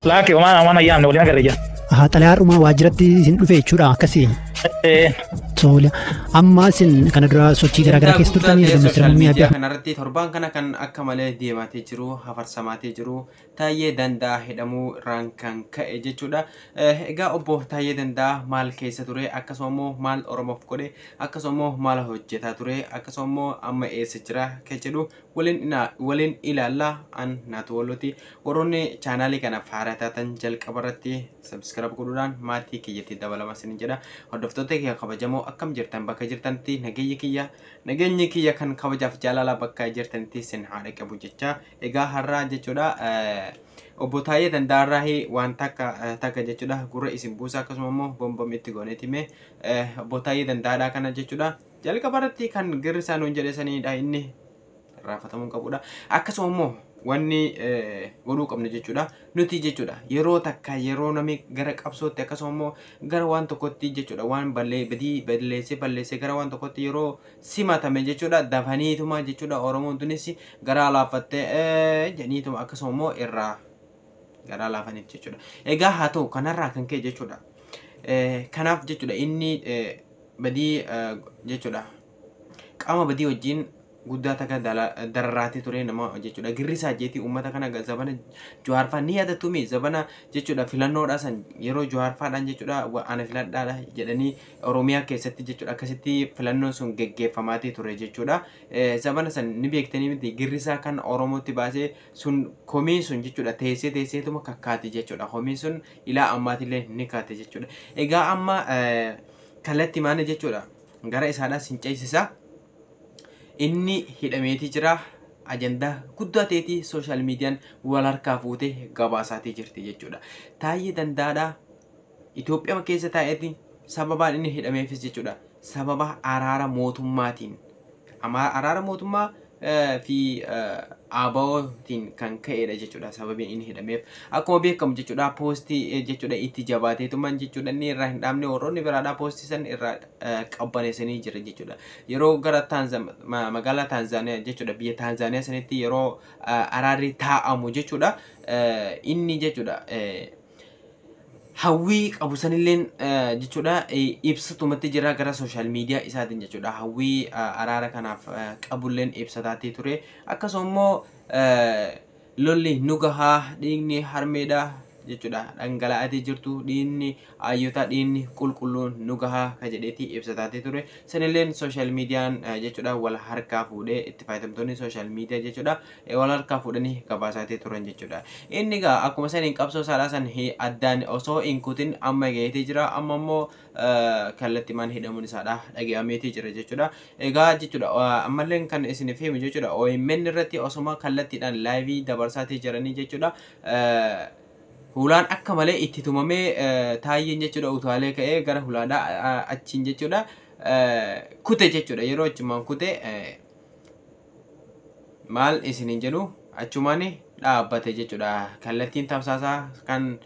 Laakki waan ayyaanne waliin agarra. Xalayaadhuma waajjiratti isin dhufe jechuudha akkasii. Tole amma isin kana dura sochii garaagaraa keessa turtanii ministeera muummee Abiy kanarratti torban kana kan akka malee deematee jiru hafarsamaatee jiru Taayyee Danda'a hidhamuu irraan kan ka'e jechuudha. Egaa obbo Taayyee Danda'a maal keessa ture akkasumas maal Oromoof godhe akkasumas maal hojjetaa ture akkasumas amma eessa jira kan jedhu waliin ilaalla an naatooloti warroonni chaanaalii kana faarataatan jalqabarratti subscribe godhuudhaan maatii kiyyatti dabalama sin jedha. Hordoftoota kiyya kabajamoo akkam jirtan bakka jirtanitti nageenyi kiyya kan kabajaaf jaalala bakka jirtanitti sin haadha qabu jecha. Egaa har'aa jechuudha obbo Taayyee Danda'arraa waan takka jechuudha gurra isin buusa akkasumas immoo bombomitti gooneetime obbo Taayyee Danda'adhaa kana jechuudha jalqabarratti kan girri isaan jedhesanidha inni raafatamuu qabudha. Akkasumas immoo wanni godhuu qabne jechuudha nuti jechuudha yeroo takka yeroo namni gara qabsootti akkasumas immoo gara waan tokkotti jechuudha waan balleessee gara waan tokkotti yeroo simatame jechuudha dafaniituma jechuudha Oromoon tunis gara laafattee jedhaniituma akkasumas immoo irraa gara laafaniif jechuudha. Egaa haa ta'u kanarraa kan ka'e jechuudha kanaaf jechuudha inni badii jechuudha qaama badii wajjin guddaa takka dararaatee ture nama jechuudha. Girri isaa jeetii uummata kana zabana Jawaarfaa ni yaadatumi zabana jechuudha filannoodhaa san yeroo Jawaarfaadhaan jechuudha ana filadhaadha jedhanii Oromiyaa keessatti jechuudha akkasitti filannoon sun geggeeffamaatii ture jechuudha. Zabana san ni beektanii miti girri isaa kan Oromootti baasee sun komiin sun jechuudha teesseetuma kakkaati jechuudha. Komiin sun ilaa ammaatillee ni kaate jechuudha. Egaa amma kallattii maana jechuudha gara isaadhaa sin ceesisa. Inni hidhameeti jira ajandaa guddaa ta'eeti sooshaal miidiyaan wal harkaa fuutee gabaasaatii jirti jechuudha. Taayyee Danda'adhaa Itoophiyaa keessa taa'eeti sababaan inni hidhameefis jechuudha sababa araara mootummaatiin araara mootummaa fi ABO'tiin kan ka'edha jechuudha sababiin inni hidhameef. Akkuma beekamu jechuudha poostii jechuudha itti jabaateetumaan jechuudha inni irraa hin dhaabne warroonni biraadhaa poostii san irraa qabbaneessanii jira jechuudha. Yeroo gara magaalaa Taanzaaniyaa jechuudha biyya Taanzaaniyaa sanitti yeroo araarri taa'amu jechuudha inni jechuudha hawwii qabu sanilleen jechuudha ibsatumatti jira gara sooshaal miidiyaa isaatiin jechuudha hawwii araara kanaaf qabulleen ibsataatii ture. Akkasumas immoo lolli nu gahaa dhiigni harmeedha jechuudha dhangala'atee jirtu dhiigni ayyoota dhiigni qulqulluun nu gahaa ka jedheeti ibsataatii ture. Sanilleen sooshaal miidiyaan jechuudha wal harkaa fuudhee itti fayyadamtoonni sooshaal miidiyaa jechuudha wal harkaa fuudhanii gabaasaatii turan jechuudha. Inni egaa akkuma saniin qabsoo saalaa san addaan osoo hin kutin amma gaheetee jira amma immoo kallattimaan hidhamuun isaadha dhagahameetii jira jechuudha. Egaa jechuudha ammalleen kan isiniif himu jechuudha OMN irratti osuma kallattiidhaan laayivii dabarsaatii jiranii jechuudha. Hulaan akka malee itti tumamee Taayyeen jechuudha utaalee ka'ee gara hulaadhaa achiin jechuudha kute jechuudha yeroo achumaan kute maal isiniin jedhu achumaan dhaabbate jechuudha kallattiin tamsaasaa kan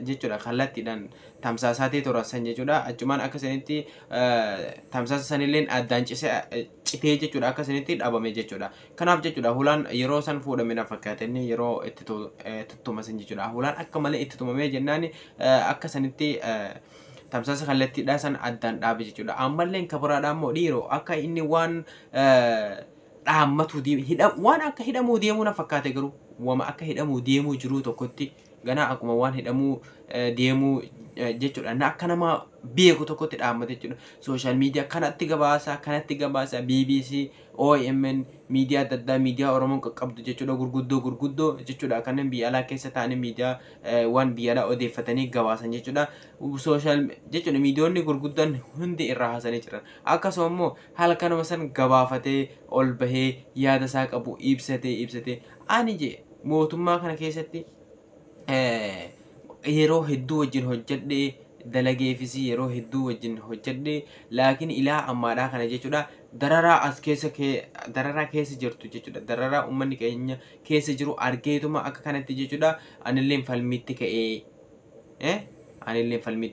jechuudha kallattiidhaan tamsaasaatii torasan jechuudha achumaan akka sanitti tamsaasa sanilleen addaan citee jechuudha akka sanitti dhabame jechuudha. Kanaaf jechuudha hulaan yeroo san fuudhame na fakkaata inni yeroo itti tumasan jechuudha. Hulaan akka malee itti tumamee jennaan akka sanitti tamsaasa kallattiidhaa san addaan dhaabe jechuudha. Ammalleen kabaraadhaan immoo dhiiroo akka inni waan dhaammatu waan akka hidhamuu deemuu na fakkaate garuu wama akka hidhamuu deemuu jiru tokkotti ganaa akkuma waan hidhamuu deemuu jechuudha na akka nama beeku tokkotti dhaammate jechuudha. Sooshaal miidiyaa kanatti gabaasa BBC OMN miidiyaa adda addaa miidiyaa Oromoon qaqqabdu jechuudha gurguddoo jechuudha kanneen biyya alaa keessa ta'anii miidiyaa waan biyya alaa odeeffatanii gabaasan jechuudha. Sooshaal jechuudha miidiyoonni gurguddoon hundi irraa haasanii jiran akkasuma immoo halkanuma san gabaafatee ol bahee yaada isaa qabu ibsatee ani je mootummaa kana keessatti yeroo hedduu wajjin hojjedhee dalageefis yeroo hedduu wajjin hojjedhee laakiin ilaa ammaadhaa kana jechuudha dararaa as keessa jirtu jechuudha dararaa uummanni keenya keessa jiru argeetuma akka kanatti jechuudha anilleen falmitti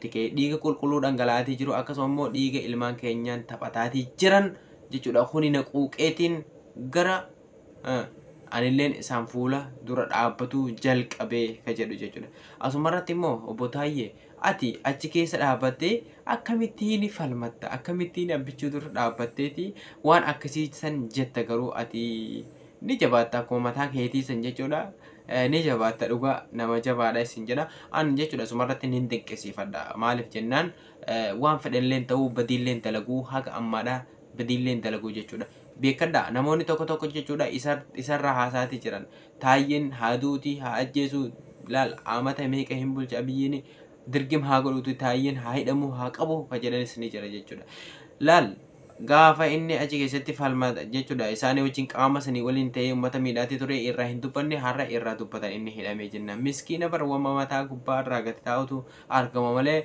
ka'ee dhiiga qulqulluu dhangala'aatii jiru akkasuma immoo dhiiga ilmaan keenyaan taphataatii jiran jechuudha kuni naquuqeetiin gara anilleen isaan fuula dura dhaabbatu jalqabee ka jedhu jechuudha. Asumarratti immoo obbo Taayyee ati achi keessa dhaabbattee akkamittiin falmatta akkamittiin abbichuu dura dhaabbatteeti waan akkasii san jetta garuu ati ni jabaatta akkuma mataa keetii san jechuudha. Ni jabaatta dhugaa nama jabaadha isin jedha an jechuudha. Sumarratti ni dinqisiifadha maaliif jennaan waan fedhalleen ta'uu badiilleen dalaguu haga ammaadha badiilleen dalaguu jechuudha. Beekadha namoonni tokko jechuudha isarraa haasaati jiran Taayyeen haaduuti haa ajjeesu laal amata meeqa hin bulcha biyyiin dirgim haa godhutu Taayyeen haa hidhamu haa qabu ka jedhanis ni jira jechuudha. Laal gaafa inni achi keessatti falma jechuudha isaanii wajjin qaama sanii waliin ta'ee uummata miidhaatti ture irraa hin dubbanne har'a irraa dubbatan inni hidhamee jenna. Miskiina barwama mataa gubbaa irraa gadi taa'utu argama malee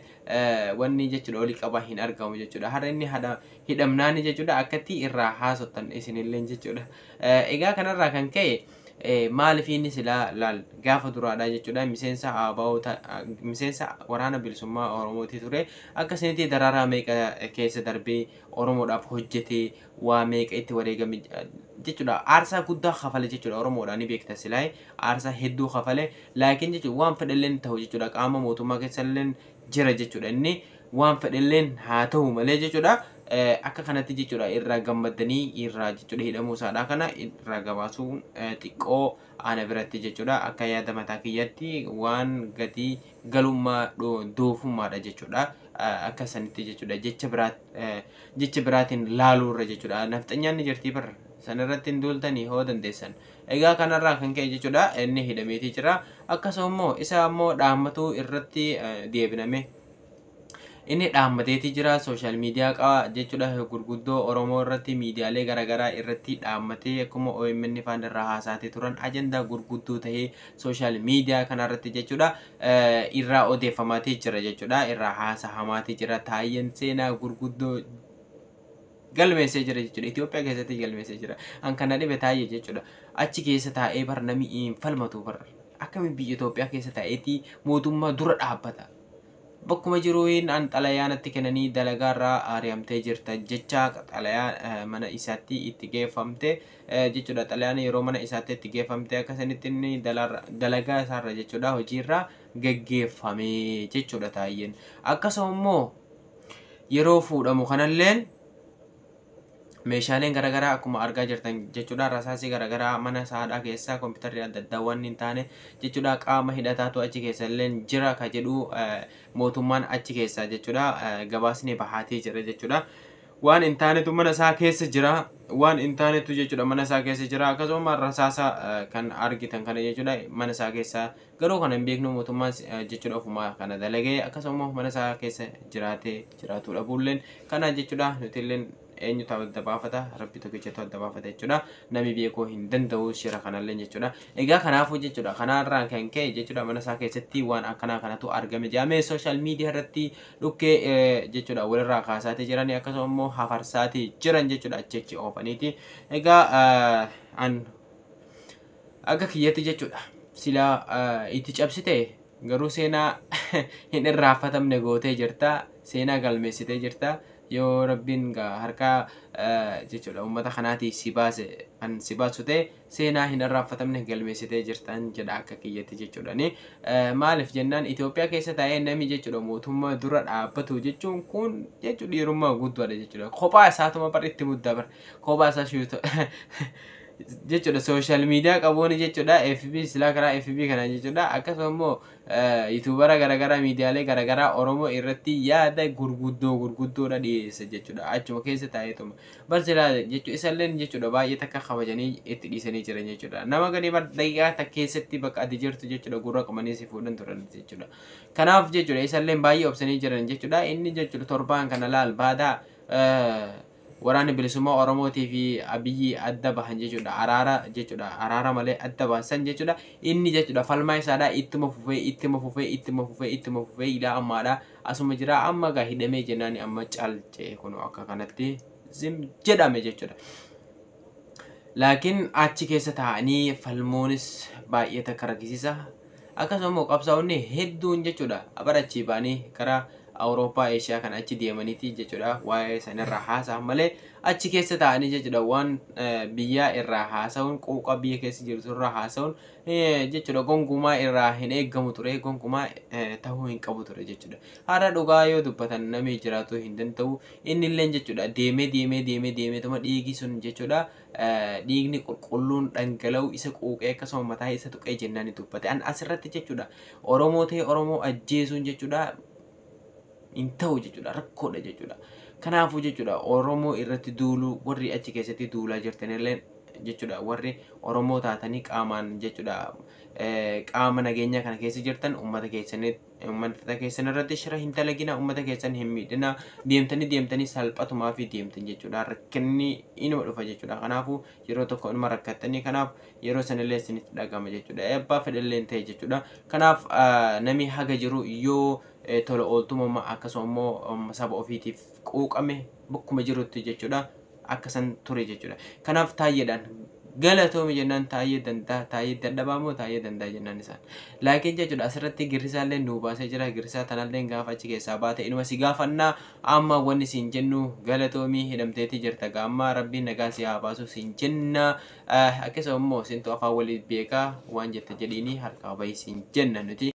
wanni jechuudha olii qabaa hin argamu jechuudha. Har'a inni hidhamnaani jechuudha akkatti irraa haasottan isinillee jechuudha. Egaa kanarraa kan ka'e maaliif inni silaa laal gaafa duraadha jechuudha miseensa waraana bilisummaa Oromooti ture akkasinitti daraaraa meeqa keessa darbee Oromoodhaaf hojjetee waa meeqa itti wareegame jechuudha. Aarsaa guddaa kafale jechuudha Oromoodhaan ni beekta silaa aarsaa hedduu kafale laakiin jechuudha waan fedhalleen ta'u jechuudha qaama mootummaa keessalleen jira jechuudha. Inni waan fedhalleen haa ta'u malee jechuudha. Akka kanatti jechuudha irraa gammadanii irraa jechuudha hidhamuu isaadha kana irraa gabaasuun xiqqoo ana biratti jechuudha akka yaada mataa kiyyatti waan gatii galummaa doofummaadha jechuudha. Akka sanitti jechuudha jecha biraatiin laaluurra jechuudha nafxanyaan ni jirtii barra sanarratti hin duultanii hoo dandeessan. Egaa kanarraa kan ka'e jechuudha inni hidhameetii jira. Akkasuma isa ammoo dhaammatuu irratti deebiname inni dhaammateetii jira sooshaal miidiyaa qaba jechuudha gurguddoo Oromoo irratti miidiyaalee garaagaraa irratti dhaammatee akkuma OMN faan irraa haasaatee turan ajandaa gurguddoo ta'ee sooshaal miidiyaa kanarratti jechuudha irraa odeeffamaatee jira jechuudha irraa haasa'amaatee jira. Taayyeen seenaa gurguddoo galmeessee jira jechuudha. Itoophiyaa keessatti galmeessee jira. An kana dhibe Taayyee jechuudha achi keessa taa'ee bar namni hin falmatu bar akkamiin biyya Itoophiyaa keessa taa'eetii mootummaa dura dhaabbata. Bakkuma jiruun an xalayaanatti kennanii dalagaarraa ari'amtee jirta jecha xalayaan mana isaatti itti geeffamte jechuudha. Xalayaan yeroo mana isaatti itti geeffamte akkasinitti inni dalagaa isaarra jechuudha hojiirra geggeeffame jechuudha Taayyeen. Akkasuma immoo yeroo fuudhamu kanalleen meeshaaleen garaagaraa akkuma argaa jirtan jechuudha rasaasii garaagaraa mana saadhaa keessaa kompiitarri adda addaa waan hin taane jechuudha qaama hidhataatu achi keessa illee jira ka jedhu mootummaan achi keessa jechuudha gabaasni bahaatee jira jechuudha. Waan hin taanetu mana isaa keessa jira waan hin taanetu jechuudha mana isaa keessa jira. Akkasuma rasaasa kan argitan kana jechuudha mana isaa keessa garuu kan hin beeknu mootummaan jechuudha ofuma kana dalagee akkasuma mana isaa keessa jiraatu dhabuulleen kana jechuudha nutilleen eenyu ta'uu adda baafata rabbi tokkicha ta'uu adda baafata jechuudha nami beekuu hin danda'u shira kanallee jechuudha. Egaa kanaafuu jechuudha kanarraan kan ka'e jechuudha mana isaa keessatti waan akkanaa kanatu argame jedhamee sooshaal miidiyaa irratti dhukkee jechuudha walirraa kaasaatee jiranii akkasuma immoo hafarsaatee jiran jechuudha achi oofaniiti. Egaa an akka kiyyatti jechuudha silaa itti cabsite garuu seenaa hin irraanfatamne gootee jirta seenaa galmeessitee jirta. Yoo rabbiin harkaa jechuudha uummata kanaati si baase kan si baasu ta'e seenaa hin irraanfatamne galmeessitee jirtan jedha akka kiyyatti jechuudhani. Maaliif jennaan Itoophiyaa keessa taa'ee namni jechuudha mootummaa dura dhaabbatu jechuun kun jechuudha dhiirummaa guddaadha jechuudha. Kophaa isaatuma bar itti muddaa bar kophaa isaa shiitu jechuudha sooshaal miidiyaa qabuun jechuudha FB silaa karaa FB kana jechuudha akkasuma immoo yuutuubara garaagaraa miidiyaalee garaagaraa Oromoo irratti yaada gurguddoodha dhiyeessa jechuudha achuma keessa taa'eetuma bar silaa jechuudha isalleen jechuudha baay'ee takka kabajanii itti dhiisanii jiran jechuudha. Nama gadi bar daqiiqaa takka keessatti bakka ati jirtu jechuudha gurra qabanii si fuudhan turan jechuudha. Kanaaf jechuudha isalleen baay'ee obsanii jiran jechuudha. Inni jechuudha torbaan kana laal baadaa waraana bilisummaa Oromootii fi Abiyyi adda bahan jechuudha araara malee adda baasan jechuudha. Inni jechuudha falmaa isaadha ittuma fufee ilaa ammaadha asuma jira amma gaa hidhamee jennaan amma calcee kun akka kanatti zim jedhame jechuudha. Laakiin achi keessa taa'anii falmuunis baay'ee takka rakkisiisa. Akkasuma immoo qabsaa'onni hedduun jechuudha abarachi baanii karaa Awurooppaa Eeshiyaa kan achi deemaniiti jechuudha waa'ee sanirraa haasa'an malee achi keessa taa'anii jechuudha waan biyyaa irraa haasa'uun quuqa biyya keessa jirtu irraa haasa'uun jechuudha gonkumaa irraa hin eeggamu ture gonkumaa ta'uu hin qabu ture jechuudha. Haala dhugaa yoo dubbatan namni jiraatu hin danda'u inni illee jechuudha deemee tuma dhiigi sun jechuudha dhiigni qulqulluun dhangala'u isa quuqee akkasuma mataa isa tuqee jennaan dubbate. An asirratti jechuudha Oromoo ta'e Oromoo ajjeesuun jechuudha hin ta'u jechuudha rakkoodha jechuudha. Kanaafuu jechuudha Oromoo irratti duuluu warri achi keessatti duulaa jirtanillee jechuudha warri Oromoo taatanii qaamaan jechuudha qaama nageenya kana keessa jirtan uummata keessan irratti shira hin dalagina uummata keessan hin miidhina deemtanii salphatumaa fi deemtan jechuudha rakkinni inuma dhufa jechuudha. Kanaafuu yeroo tokko inuma rakkattanii kanaaf yeroo sanillee isinitti dhagama jechuudha eebbaa fedhallee ta'e jechuudha. Kanaaf namni haga jiru yoo tola ooltummaa akkasuma immoo saba ofiitiif quuqame bakkuma jirutti jechuudha akkasan ture jechuudha. Kanaaf taayyeedhaan galatoomii jennaan taayee dadhabaa moo taayee dandaa jennaan isaan. Laakiin jechuudha asirratti girrisaallee nuu baasee jira girrisaa tanallee gaafa achi keessaa baate inuma si gaafannaa amma wanni siin jennu galatoomii hidhamteetii jirta gaamma rabbiin nagaa si haa baasu siin jenna akkasuma immoo siintu afaan waliin beekaa waan jette jedhiini harkaa bahii siin jenna nuti.